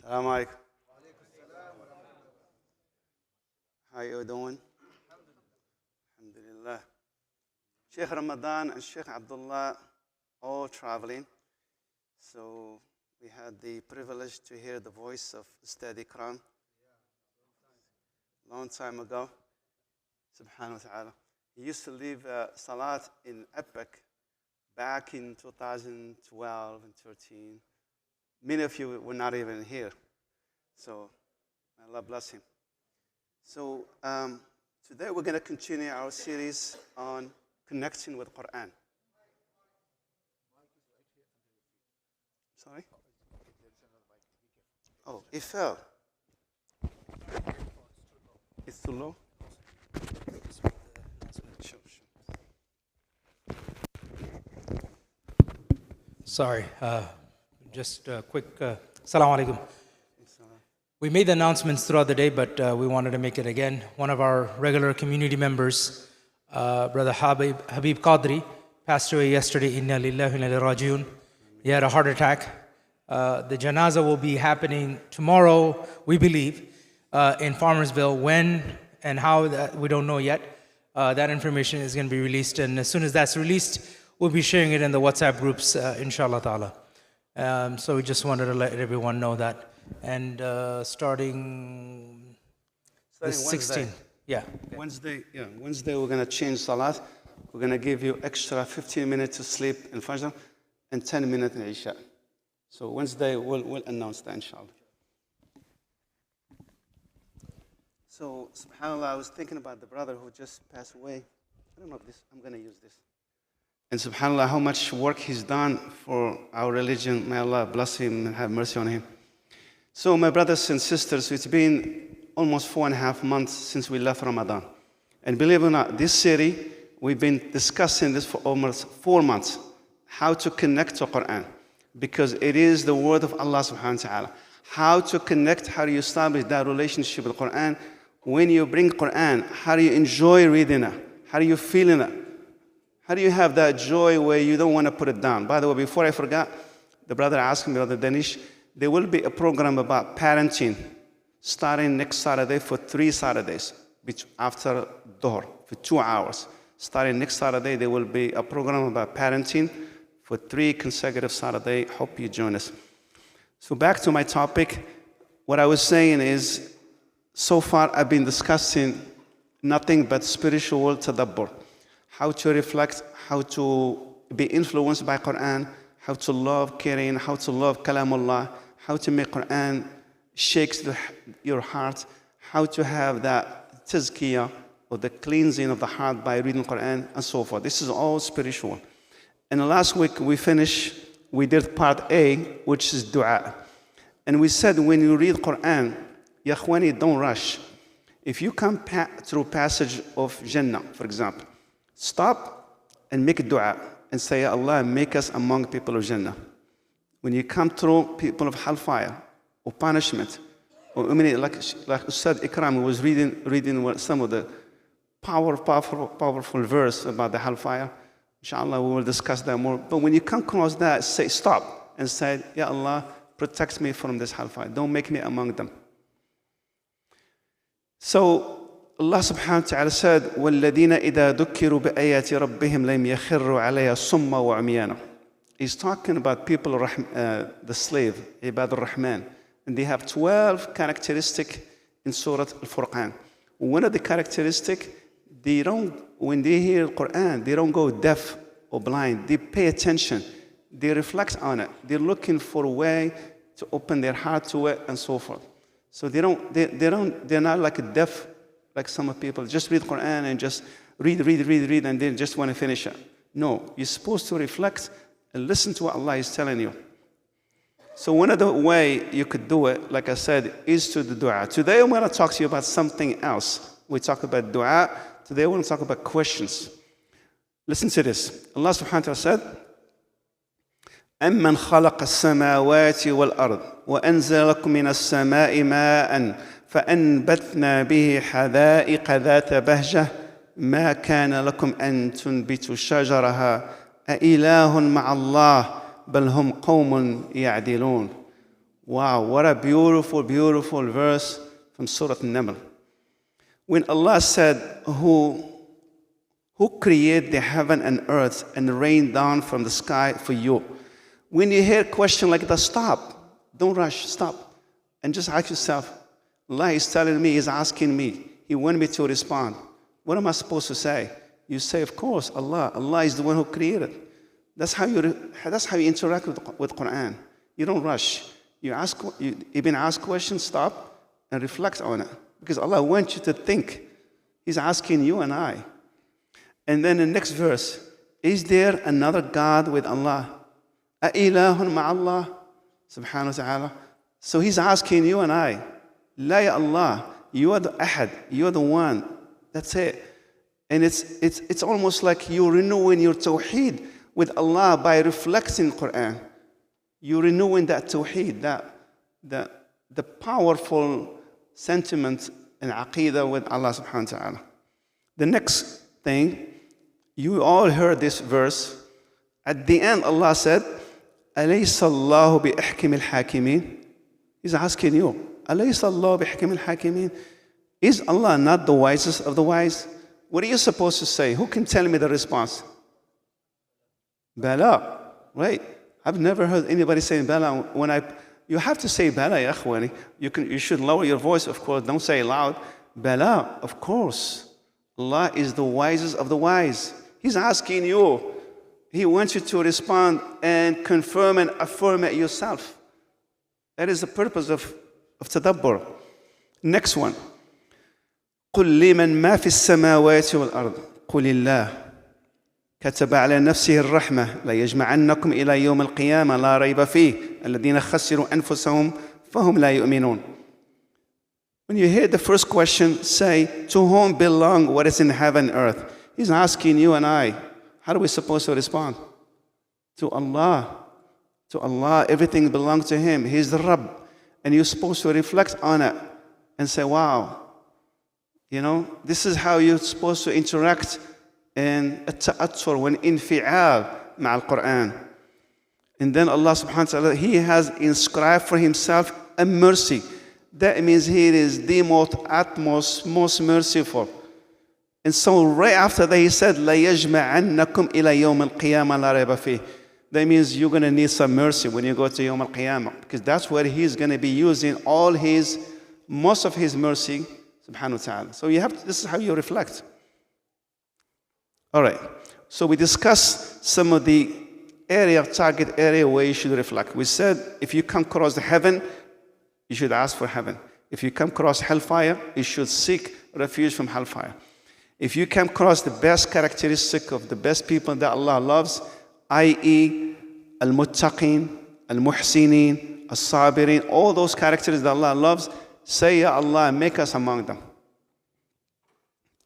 Assalamu alaikum. How you doing? Alhamdulillah. Sheikh Ramadan and Sheikh Abdullah all traveling. So we had the privilege to hear the voice of Ustd Qur'an long time ago. Subhanahu wa ta'ala. He used to leave Salat in Epic back in 2012 and 13. Many of you were not even here. So Allah bless him. So today we're going to continue our series on connecting with Qur'an. Sorry? Oh, it fell. It's too low? Sorry, just a quick Assalamu alaikum. We made the announcements throughout the day, but we wanted to make it again. One of our regular community members, Brother Habib Qadri, passed away yesterday. Inna lillahi wa inna ilayhi raji'un. He had a heart attack. The janazah will be happening tomorrow, we believe, in Farmersville. When and how, that we don't know yet. That information is going to be released, and as soon as that's released, we'll be sharing it in the WhatsApp groups, inshallah ta'ala. So we just wanted to let everyone know that. And starting the 16th. Yeah. Wednesday we're going to change Salat. We're going to give you extra 15 minutes to sleep in Fajr and 10 minutes in Isha. So Wednesday we'll announce that, inshallah. So, subhanAllah, I was thinking about the brother who just passed away. I don't know if this, I'm going to use this. And subhanAllah, how much work he's done for our religion. May Allah bless him and have mercy on him. So, my brothers and sisters, it's been almost 4.5 months since we left Ramadan. And believe it or not, this series, we've been discussing this for almost 4 months. How to connect to Qur'an. Because it is the word of Allah subhanahu wa ta'ala. How to connect, how do you establish that relationship with Qur'an? When you bring Qur'an, how do you enjoy reading it? How do you feel in it? How do you have that joy where you don't want to put it down? By the way, before I forgot, the brother asked me, Brother Danish, there will be a program about parenting starting next Saturday for 3 Saturdays after Dhuhr for 2 hours. Starting next Saturday, there will be a program about parenting for 3 consecutive Saturdays. Hope you join us. So back to my topic. What I was saying is, so far I've been discussing nothing but spiritual tadabbur. How to reflect, how to be influenced by Qur'an, how to love caring, how to love Kalamullah, how to make Qur'an shakes your heart, how to have that tazkiyah or the cleansing of the heart by reading Qur'an and so forth. This is all spiritual. And last week we did part A, which is dua. And we said when you read Qur'an, Ya Khwani, don't rush. If you come through passage of Jannah, for example, stop and make a dua and say, Ya Allah, make us among people of Jannah. When you come through people of hellfire or punishment, or like Ustd Ikram was reading some of the powerful verse about the hellfire. Inshallah, we will discuss that more. But when you come across that, say stop and say, Ya Allah, protect me from this hellfire. Don't make me among them. So Allah subhanahu wa ta'ala said, وَالَّذِينَ إِذَا ذُكِّرُوا بِآيَاتِ رَبِّهِمْ لَمْ يَخِرُّوا عَلَيْهَا صُمَّ وَعُمْيَانًا. He's talking about people, the slave, Ibad al-Rahman. And they have 12 characteristics in Surah Al-Furqan. One of the characteristics, when they hear Qur'an, they don't go deaf or blind. They pay attention. They reflect on it. They're looking for a way to open their heart to it and so forth. So they're not like a deaf, like some people. Just read Qur'an and just read, and they just want to finish it. No, you're supposed to reflect and listen to what Allah is telling you. So one of the ways you could do it, like I said, is to the dua. Today I'm going to talk to you about something else. We talk about dua. Today I want to talk about questions. Listen to this. Allah subhanahu wa ta'ala said, أَمَّنْ خَلَقَ السَّمَاوَاتِ وَالْأَرْضِ وَأَنزَلَ لَكُم مِّنَ السَّمَاءِ مَاءً فَأَنبَتْنَا بِهِ حَدَائِقَ ذَاتَ بَهْجَةٍ مَا كَانَ لَكُمْ أَن تُنبِتُوا شَجَرَهَا أَإِلَٰهٌ مَّعَ اللَّهِ بَلْ هُمْ قَوْمٌ يَعْدِلُونَ Wow, what a beautiful, beautiful verse from Surah An-Naml. When Allah said, who created the heaven and earth and rained down from the sky for you? When you hear a question like that, stop. Don't rush, stop. And just ask yourself, Allah is telling me, He's asking me. He wanted me to respond. What am I supposed to say? You say, of course, Allah. Allah is the one who created. That's how you interact with Qur'an. You don't rush. You even ask questions, stop, and reflect on it. Because Allah wants you to think. He's asking you and I. And then the next verse, is there another God with Allah? أَإِلَهٌ مَعَ اللَّهِ Subhanahu wa ta'ala. So He's asking you and I, La ya Allah, you are the Ahad, you are the one. That's it. And it's almost like you're renewing your tawheed with Allah by reflecting Qur'an. You're renewing that tawheed, the powerful sentiment and aqidah with Allah subhanahu wa ta'ala. The next thing, you all heard this verse. At the end, Allah said, أَلَيْسَ اللَّهُ بِأَحْكِمِ الْحَاكِمِينَ He's asking you, أَلَيْسَ اللَّهُ بِأَحْكِمِ الْحَاكِمِينَ Is Allah not the wisest of the wise? What are you supposed to say? Who can tell me the response? Bala, right? I've never heard anybody saying Bala. You have to say Bala, ya akhwani. You should lower your voice, of course. Don't say it loud. Bala, of course. Allah is the wisest of the wise. He's asking you. He wants you to respond and confirm and affirm it yourself. That is the purpose of tadabbur. Next one. قل لمن ما في السماوات والأرض قل الله كتب على نفسه الرحمة لا يجمعنكم إلى يوم القيامة لا ريب فيه الذين خسروا أنفسهم فهم لا يؤمنون. When you hear the first question, say, to whom belong what is in heaven and earth? He's asking you and I, how are we supposed to respond? To Allah. To Allah, everything belongs to Him. He's the Rabb. And you're supposed to reflect on it and say, wow, this is how you're supposed to interact in التأثر والانفعال مع القرآن. And then Allah subhanahu wa ta'ala, He has inscribed for Himself a mercy. That means He is the most merciful. And so right after that He said, لَيَجْمَعَنَّكُمْ إِلَى يَوْمِ الْقِيَامَةِ لَا رَيْبَ فِيهِ That means you're going to need some mercy when you go to Yawm al-Qiyamah. Because that's where He's going to be using most of His mercy, subhanahu wa ta'ala. So this is how you reflect. All right. So we discussed some of the target area where you should reflect. We said if you come across the heaven, you should ask for heaven. If you come across hellfire, you should seek refuge from hellfire. If you come across the best characteristic of the best people that Allah loves, i.e. al-muttaqin, al-muhsinin, al-sabirin, all those characters that Allah loves, say, Ya Allah, make us among them.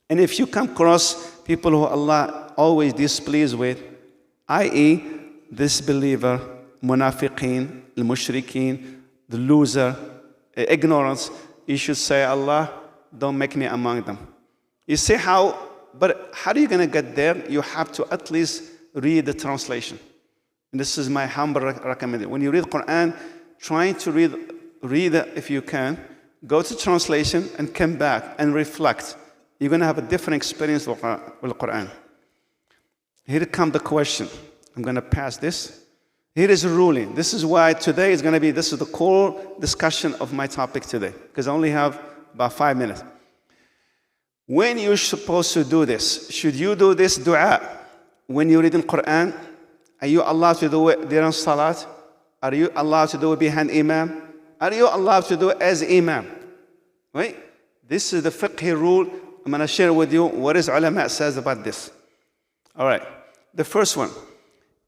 And if you come across people who Allah always displeased with, i.e. disbeliever, munafiqeen, al-mushrikeen, the loser, ignorance, you should say, Allah, don't make me among them. You see but how are you going to get there? You have to at least read the translation. And this is my humble recommendation. When you read Qur'an, trying to read it if you can, go to translation and come back and reflect. You're going to have a different experience with Qur'an. Here comes the question. I'm going to pass this. Here is a ruling. This is why today is going to be, this is the core discussion of my topic today, because I only have about 5 minutes. When you're supposed to do this, should you do this dua when you read in Qur'an? Are you allowed to do it during Salat? Are you allowed to do it behind Imam? Are you allowed to do it as Imam? Right? This is the fiqh rule. I'm going to share with you what is ulama says about this. All right. The first one.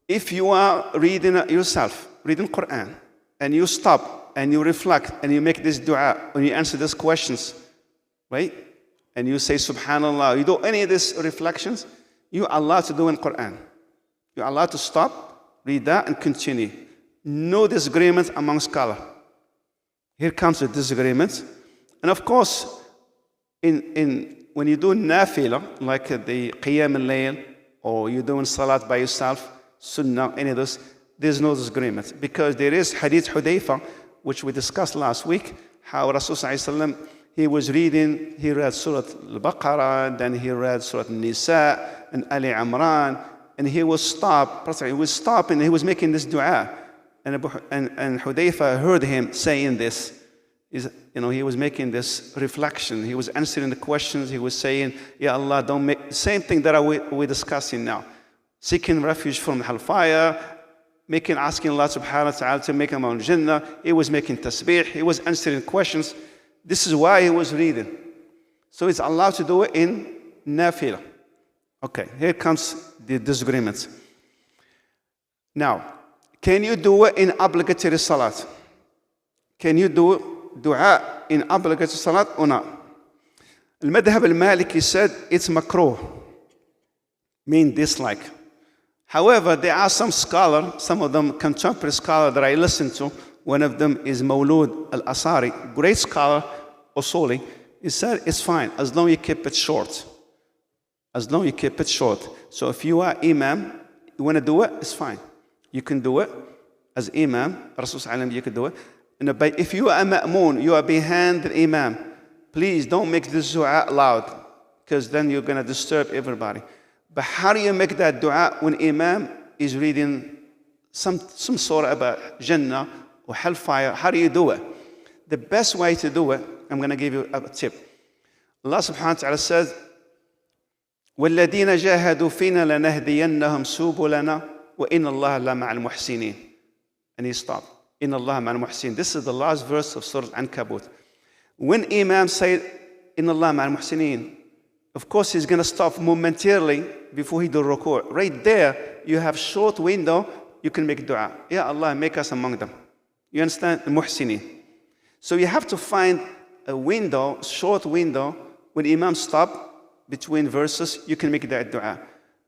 If you are reading it yourself, reading Qur'an, and you stop and you reflect and you make this dua when you answer these questions, right? And you say Subhanallah, you do any of these reflections, you are allowed to do in Qur'an. You're allowed to stop, read that, and continue. No disagreement among scholars. Here comes the disagreement. And of course, when you do nafila, like the qiyam al-layl, or you're doing salat by yourself, sunnah, any of this, there's no disagreement. Because there is hadith Hudayfa, which we discussed last week, how Rasul sallallahu alaihi wasallam, he read Surah Al-Baqarah, then he read Surah Al-Nisa and Ali Imran, and he was stopping, he was making this dua. And Hudayfa heard him saying this. He was making this reflection. He was answering the questions. He was saying, Ya Allah, don't make... Same thing that we're discussing now. Seeking refuge from hellfire, asking Allah subhanahu wa ta'ala to make him on Jannah. He was making tasbih. He was answering questions. This is why he was reading. So it's allowed to do it in nafilah. Okay, here comes the disagreements. Now, can you do it in obligatory salat? Can you do dua in obligatory salat or not? Al-Madhab al-Maliki said it's makruh, mean dislike. However, there are some scholars, some of them contemporary scholars that I listen to. One of them is Mawlud al-Asari, great scholar, Usuli. He said it's fine as long as you keep it short. As long as you keep it short. So if you are imam, you want to do it, it's fine. You can do it as imam. Rasul sallallahu alaihi wasallam, you can do it. But if you are a ma'moon, you are behind the imam, please don't make this dua loud, because then you're going to disturb everybody. But how do you make that dua when imam is reading some surah about Jannah or hellfire? How do you do it? The best way to do it, I'm going to give you a tip. Allah subhanahu wa ta'ala says, وَالَّذِينَ جَاهَدُوا فِينَا لَنَهْدِيَنَّهُمْ سُبُلَنَا وَإِنَّ اللَّهَ لَمَعَ الْمُحْسِنِينَ. And he stopped. إِنَّ اللَّهَ مَعَ الْمُحْسِنِينَ. This is the last verse of Surah Al-Ankabut. When Imam said, إِنَّ اللَّهَ مَعَ الْمُحْسِنِينَ, of course he's going to stop momentarily before he do ruku'. Right there, you have short window, you can make dua. Ya Allah, make us among them. You understand? Al-Muhsinin. So you have to find a window, short window, when Imam stop between verses, you can make that dua.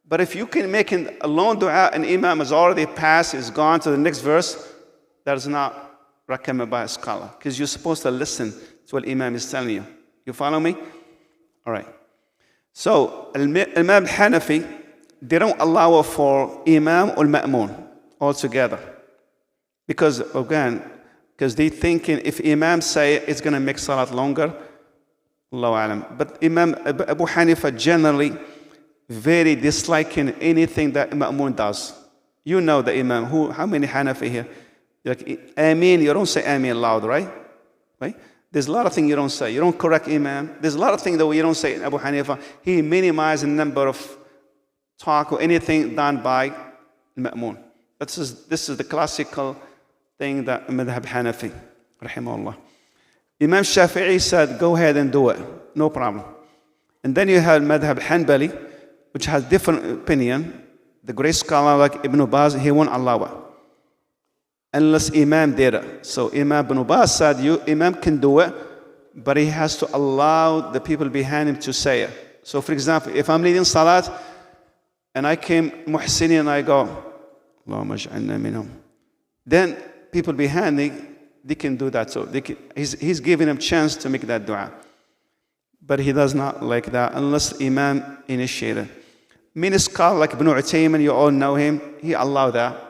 But if you can make a long dua and Imam has already passed, is gone to the next verse, that is not recommended by a scholar, because you're supposed to listen to what Imam is telling you. You follow me? All right. So, Imam Hanafi, they don't allow for Imam or Ma'moon altogether. Because, again, they thinking if Imam say it's going to make Salat longer, Allahu Alam. But Imam Abu Hanifa generally very disliking anything that Ma'moon does. You know the Imam. How many Hanafi here? Like, Ameen, you don't say Ameen loud, right? Right? There's a lot of things you don't say. You don't correct Imam. There's a lot of things that you don't say in Abu Hanifa. He minimizes the number of talk or anything done by Ma'moon. This is the classical thing that Madhab Hanafi, rahimahullah. Imam Shafi'i said, go ahead and do it. No problem. And then you have Madhab Hanbali, which has different opinion. The great scholar like Ibn Baz, he won't allow it. Unless Imam did it. So Imam Ibn Baz said, Imam can do it, but he has to allow the people behind him to say it. So for example, if I'm leading Salat, and I came Muhsini and I go, Allahumma ja'alna minhum. Then people behind me, they can do that. So he's giving them chance to make that dua. But he does not like that unless Imam initiated. Many scholars like Ibn Utaymin, you all know him, he allowed that.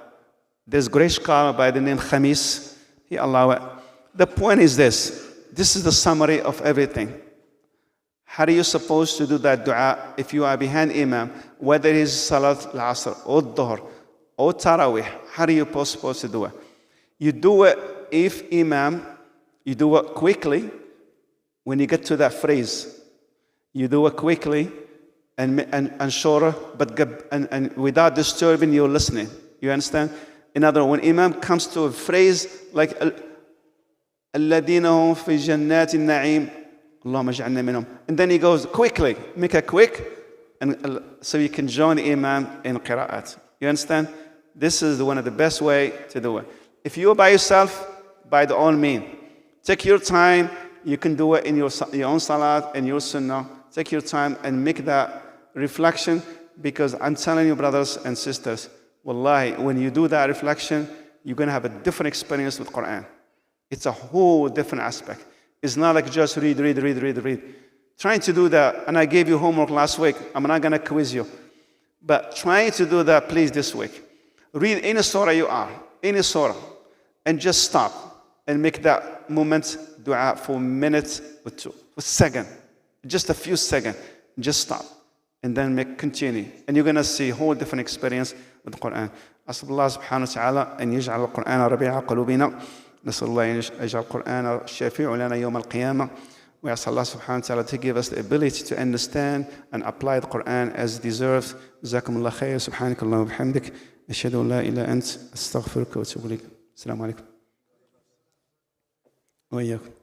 There's a great scholar by the name Khamis, he allowed it. The point is this is the summary of everything. How are you supposed to do that dua if you are behind Imam, whether it is Salat al-Asr or Dhuhr or Taraweeh? How are you supposed to do it? You do it if Imam, you do it quickly. When you get to that phrase, you do it quickly and shorter, but without disturbing your listening. You understand? In other words, when Imam comes to a phrase like الَّذِينَ هُمْ فِي جَنَّاتِ النَّعِيمِ اللَّهُمَّ اجْعَلْنَا مِنْهُمْ. And then he goes quickly, make it quick, and so you can join the Imam in qira'at. You understand? This is one of the best way to do it. If you're by yourself, by the all means, take your time. You can do it in your own salat and your sunnah. Take your time and make that reflection, because I'm telling you, brothers and sisters, wallahi, when you do that reflection, you're going to have a different experience with Qur'an. It's a whole different aspect. It's not like just read. Trying to do that, and I gave you homework last week. I'm not going to quiz you. But trying to do that, please, this week. Read any surah you are, any surah, and just stop. and make that moment dua for a minute or two, for a second, just a few seconds. Just stop. And then continue. And you're going to see a whole different experience with the Qur'an. أسأل الله سبحانه وتعالى أن يجعل القرآن ربيع قلوبنا. نسأل الله أن يجعل القرآن الشفيع لنا يوم القيامة. We ask Allah subhanahu wa ta'ala to give us the ability to understand and apply the Qur'an as deserved. جزاكم الله خير. سبحانك اللهم وبحمدك. أشهد أن لا إله إلا أنت. أستغفرك وأتوب إليك. السلام عليكم. وإياكم.